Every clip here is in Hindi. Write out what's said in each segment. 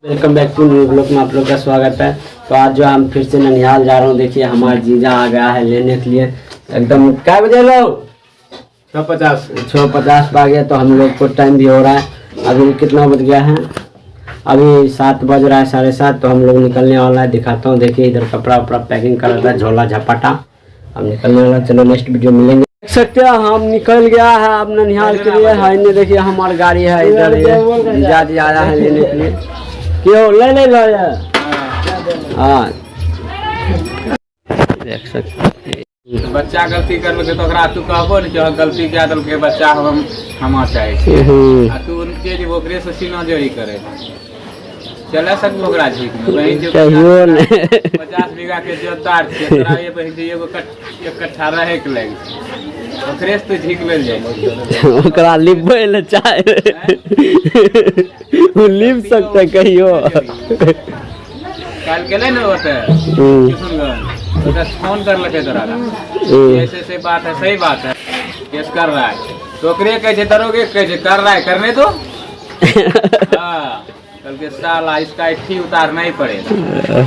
Welcome back to new blog में आप लोग का स्वागत है। तो आज जो हम फिर से ननिहाल जा रहा हूँ। देखिए हमारा जीजा आ गया है लेने के लिए। एकदम क्या बजे लोग 6:50 पा गया। तो हम लोग को टाइम भी हो रहा है। अभी कितना बज गया है? अभी 7 बज रहा है, 7:30। तो हम लोग निकलने वाला है। दिखाता हूँ। देखिए इधर कपड़ा वपड़ा पैकिंग कर रहा है, झोला झपाटा। अब निकलने वाला। चलो नेक्स्ट वीडियो मिलेंगे। देख सकते हैं हम निकल गया है अब ननिहाल के लिए। है देखिए हमारी गाड़ी है इधर। जीजा जी आया है लेने के लिए। क्यों ले लो हाँ देख सकते बच्चा गलती कर लगे तो तू कहबो न कि गलती क्या दल के बच्चा हम चाहे तू उनके जी ओकरे से सीना जोड़ी करे चले सकबो ओकरा झीक में वही जो कहियो ने 50 बीघा के जोतार छे तोरा ये बहिन जे एगो एक कट्ठा रहे के लाग ओकरे से तो झीक लेल जाए ओकरा लिबे ले चाहे वो लिप सकते कहियो कल गेले न होते किशनगंज तो फोन कर लगे तोरा ऐसे बात है, सही बात है, केस कर रहा है तो ओकरे कहे दरोगे कहे कर रहा है करने दो। हाँ कल के साला इसका इट्ठी उतारना ही पड़ेगा।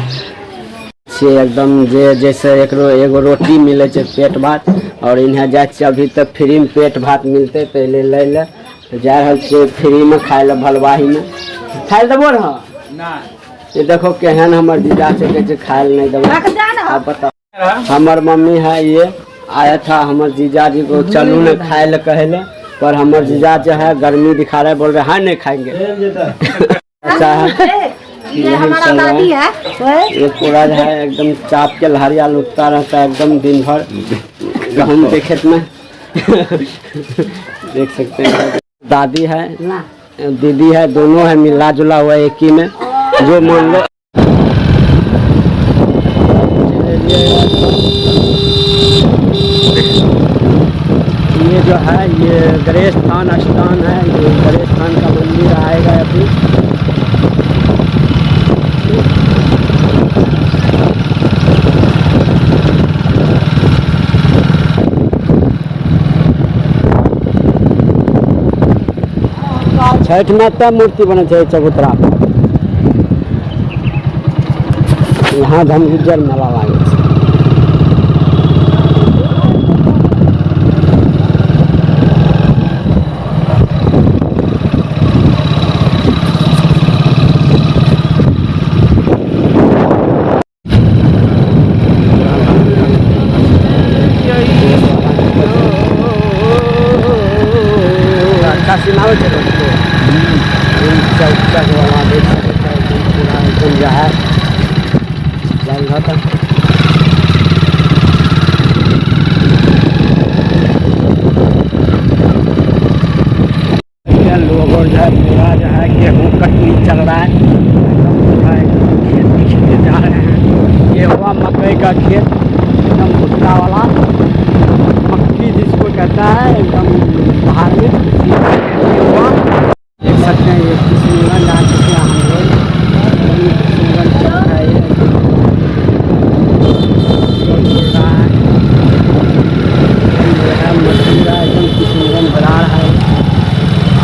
से एकदम जैसे एगो रोटी मिले पेट भात और इन्हें जाए अभी तक फ्री में पेट भात मिलते पहले ले ले तो जा रहा है फ्री में खाए ला भलवाही में खाए देबो ना। ये देखो केहन हमर जीजा से खाए नहीं देबो। आप बताओ हमार मम्मी है ये आया था हमर जीजा जी को चलू न खाए ला कहे पर हमर जीजा जो है गर्मी दिखा रहे बोल रहे हैं नहीं खाएंगे। अच्छा है हमारा दादी है ये पूरा जो है एकदम चाप के लहरिया लुटता रहता है एकदम दिन भर गहूम के खेत में। देख सकते हैं दादी है दीदी है दोनों है मिला जुला हुआ एक ही में जो मान लो। ये जो है ये गणेश स्थान है। ये गणेश स्थान का मंदिर आएगा अभी। छठ में तब मूर्ति बने चबूतरा यहाँ धमगुज्जर मेला लागे। अच्छा सुनाओ चलो चौक वाला देख सकते हैं पूरा एकदम जो है चल रहा था। लोग और जो है पूरा जो है गेहूँ कटनी चल रहा है। खेत खींचते जा रहे हैं। ये हुआ मकई का खेत एकदम भुट्टा वाला मक्की जिसको कहता है एकदम बाहर में देख सकते हैं। ये किशनगंज आ चुके हैं हम लोग। किशनगंज चल रहा है मछुरा एकदम किशनगंज बना रहा है।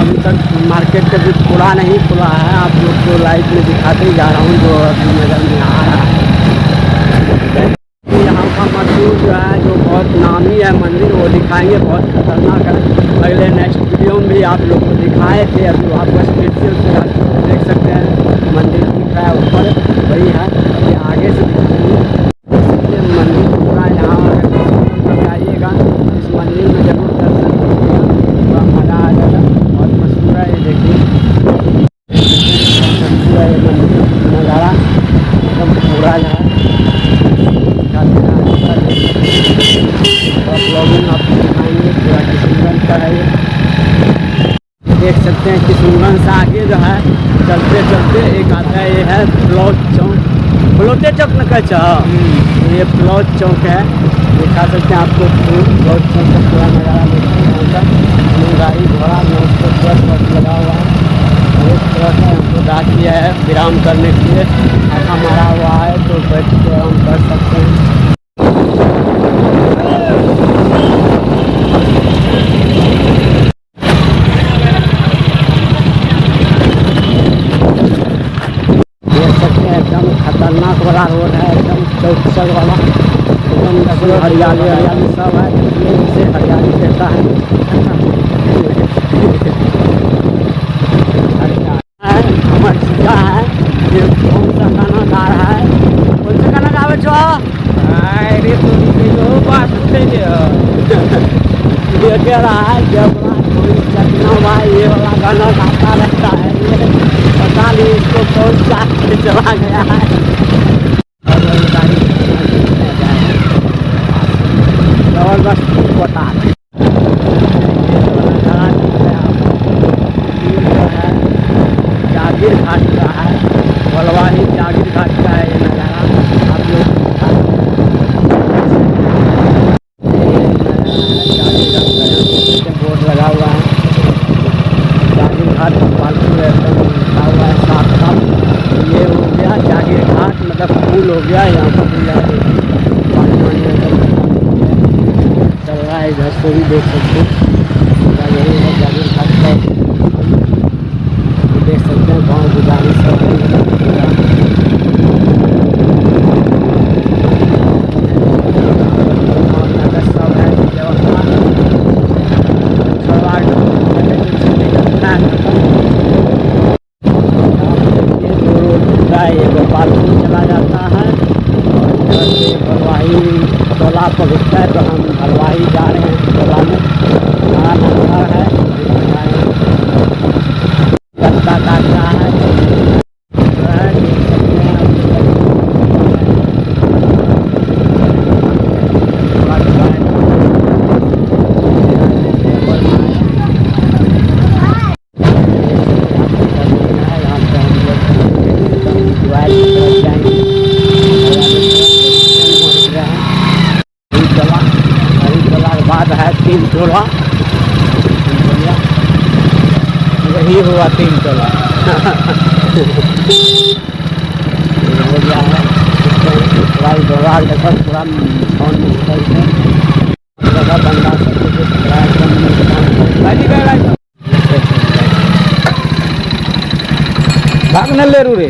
अभी तक मार्केट का भी पूरा नहीं खुला है। आप लोग को लाइव में दिखाते ही जा रहा हूँ जो अभी नजर में आ रहा है। यहाँ का मशहूर जो है जो बहुत नामी है मंदिर वो दिखाएंगे। बहुत खतरनाक है। अगले नेक्स्ट वीडियो में भी आप लोग को दिखाए थे। अभी आपको स्पेशल से देख सकते हैं मंदिर दिख रहा है ऊपर वही है। अभी आगे से दिखाएंगे मंदिर पूरा। यहाँ अगर आइएगा इस मंदिर में जरूर दर्शन कीजिएगा, थोड़ा मज़ा आ जाएगा। बहुत मशहूर है ये देखिए पूरा ये मंदिर नज़ारा एकदम पूरा जो है ब्लॉगिंग आपको दिखाएंगे पूरा किशनगंज का है। देख सकते हैं किशनगंज से आगे जो है चलते चलते एक आता है ये है ब्लॉक चौक। ब्लॉके चौक न कह ये ब्लॉक चौक है। दिखा सकते हैं आपको ब्लॉक चौक का पूरा नज़ारा देखते हैं। गाड़ी घोड़ा में उसको बस लगा हुआ है। एक तरह से हमको डाक किया है विराम करने के लिए। ऐसा मारा हुआ है तो बैठ के हम कर सकते हैं। खतरनाक वाला रोड है, एकदम चौक वाला, एकदम हरियाली हरियाली सब है, देखिए इसे हरियाली कहता है। हमारे सीधा है, ये कौन सा गाना गा रहा है, कौन सा गाना गावे छो? अरे तो निकलो बात पूछे ये कह रहा है जब कोई चटना भाई ये वाला गाना गाता रहता है, ये पता नहीं इसको कौन सा चला गया है। और वो गाड़ी जबरदस्त पता है। जागीर घाट का है, बलवाही जागीर घाट का है ये नज़ारा, आप लोग बोर्ड लगा हुआ है, जागीर घाट पालतू एकदम लिखा हुआ है साफ साफ। ये हो गया जागीर घाट, मतलब पुल हो गया, यहाँ पर पुल चल रहा है, इधर से भी देख सकते हैं, यही है जागीर घाट का, देख सकते हैं गाँव गुजारी सब है। ये गोपालपुर चला जाता है और इधर से भलवाही टोला पहुँचता है, तो हम भलवाही जा रहे हैं। टोला में बड़ा नज़ारा है, रास्ता काट रहा है, बाद है 3 टोला, यही हुआ 3 टोला हो गया है। पूरा व्यवहार देखो, पूरा फोन जगह बंदा सब भाग न ले रू रे।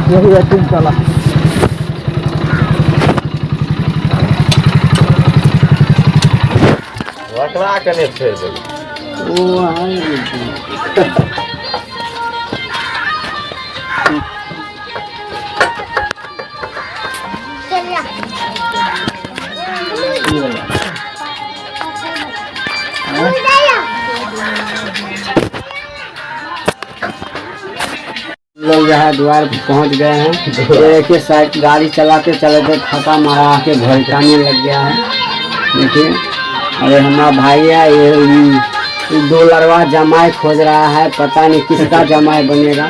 यही है 3 टोला। लोग यहाँ द्वार पहुँच गए हैं। देखिए साइड गाड़ी चलाते चलाते थका मारा आके भड़काने लग गया है। देखिए अरे हमारा भाई है, ये 2 लड़वा जमाई खोज रहा है, पता नहीं किसका जमाई बनेगा।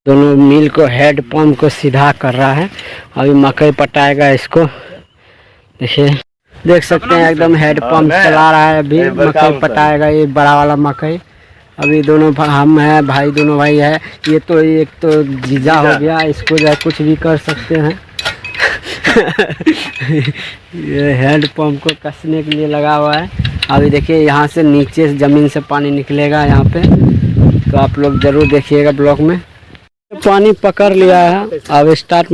दोनों मिल को हेड पंप को सीधा कर रहा है, अभी मकई पटाएगा इसको। देखिए देख सकते हैं एकदम हेड पंप चला रहा है, अभी मकई पटाएगा ये बड़ा वाला मकई। अभी दोनों हम हैं भाई, दोनों भाई है। ये तो एक तो जीजा हो गया, इसको जो है कुछ भी कर सकते हैं। ये हेड पंप को कसने के लिए लगा हुआ है। अभी देखिए यहाँ से नीचे ज़मीन से पानी निकलेगा यहाँ पे, तो आप लोग ज़रूर देखिएगा ब्लॉग में। पानी पकड़ लिया है, अब स्टार्ट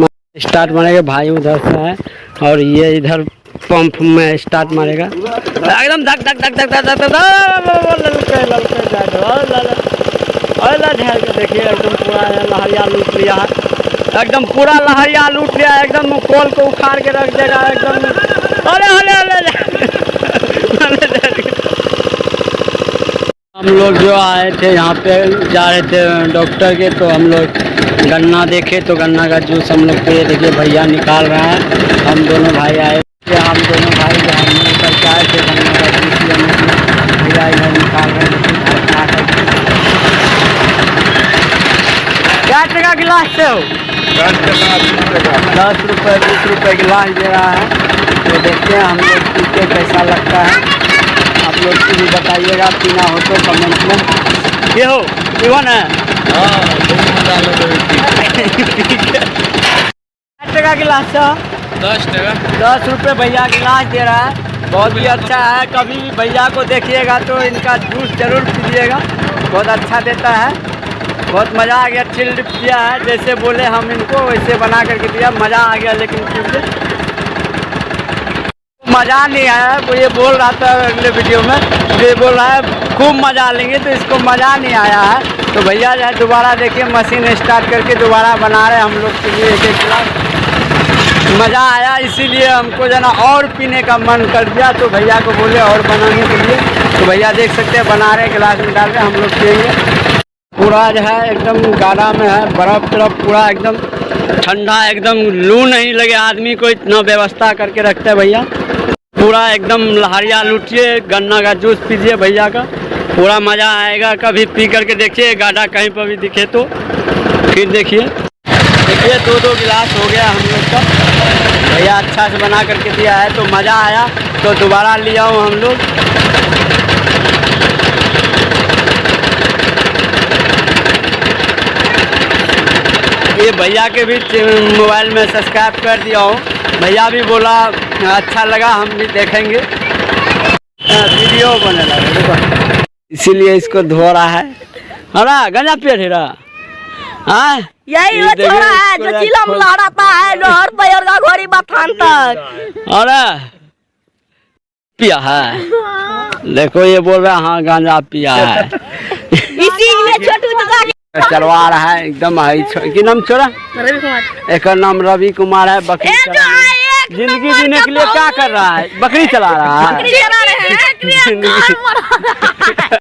मारेगा। भाई उधर से है और ये इधर पंप में स्टार्ट मारेगा, एकदम धक धक धक धक धक धक। देखिए एकदम पूरा लहरिया लूट लिया है, एकदम पूरा लहरिया लूट लिया है, एकदम कोल को उखाड़ के रख देगा एकदम। हम लोग जो आए थे यहाँ पे, जा रहे थे डॉक्टर के, तो हम लोग गन्ना देखे, तो गन्ना का जूस हम लोग पे देखिए भैया निकाल रहा है। हम दोनों भाई आए, हम दोनों भाई जो हम लेकर के आए थे गन्ना का जूस भैया इधर निकाल रहे हैं। क्या टका गिलास से हो? 10 रुपये 20 रुपये गिलास दे रहा है। तो देखते हैं हम लोग पी के कैसा लगता है, आप लोग भी बताइएगा, पीना हो तो कमेंट में। ये हो इवन है। टका गिलास है? 10 टका। 10 रुपये भैया गिलास दे रहा है, बहुत ही अच्छा है। कभी भी भैया को देखिएगा तो इनका जूस जरूर पीजिएगा, बहुत अच्छा देता है। बहुत मज़ा आ गया, चिल्ड किया है, जैसे बोले हम इनको वैसे बना करके दिया, मज़ा आ गया। लेकिन मज़ा नहीं आया, वो ये बोल रहा था अगले वीडियो में, ये बोल रहा है खूब मज़ा लेंगे, तो इसको मज़ा नहीं आया है। तो भैया जो है दोबारा देखिए मशीन स्टार्ट करके दोबारा बना रहे हैं हम लोग के लिए एक गिलास। मज़ा आया, इसीलिए हमको जो है ना और पीने का मन कर दिया, तो भैया को बोले और बनाने के लिए। तो भैया देख सकते हैं बना रहे, गिलास में डाल रहे, हम लोग पिएंगे। पूरा जो है एकदम गाढ़ा में है, बर्फ़ तरफ पूरा एकदम ठंडा, एकदम लू नहीं लगे आदमी को, इतना व्यवस्था करके रखते हैं भैया। पूरा एकदम लहरिया लूटिए, गन्ना का जूस पीजिए भैया का, पूरा मज़ा आएगा। कभी पी करके देखिए, गाढ़ा कहीं पर भी दिखे तो फिर देखिए। देखिए 2-2 गिलास हो गया हम लोग का, भैया अच्छा से बना करके दिया है, तो मज़ा आया, तो दोबारा लिया हूँ हम लोग। ये भैया के भी मोबाइल में सब्सक्राइब कर दिया हूँ, भैया भी बोला अच्छा लगा, हम भी देखेंगे, वीडियो बने लगा, इसीलिए इसको धो रहा है। हरा गंजा पेड़ है हाँ, यही वो छोरा है जो चिलम लहराता है लोहर पैर का घोड़ी बथान तक। अरे पिया है, देखो ये बोल रहा है हाँ गांजा पिया है। इसीलिए छोटू दादा चलवा रहा है एकदम। की नाम छोरा? रवि कुमार। एक नाम रवि कुमार है। बकरी जिंदगी जीने के लिए क्या कर रहा है? बकरी चला रहा है। बकरी चला रहे हैं।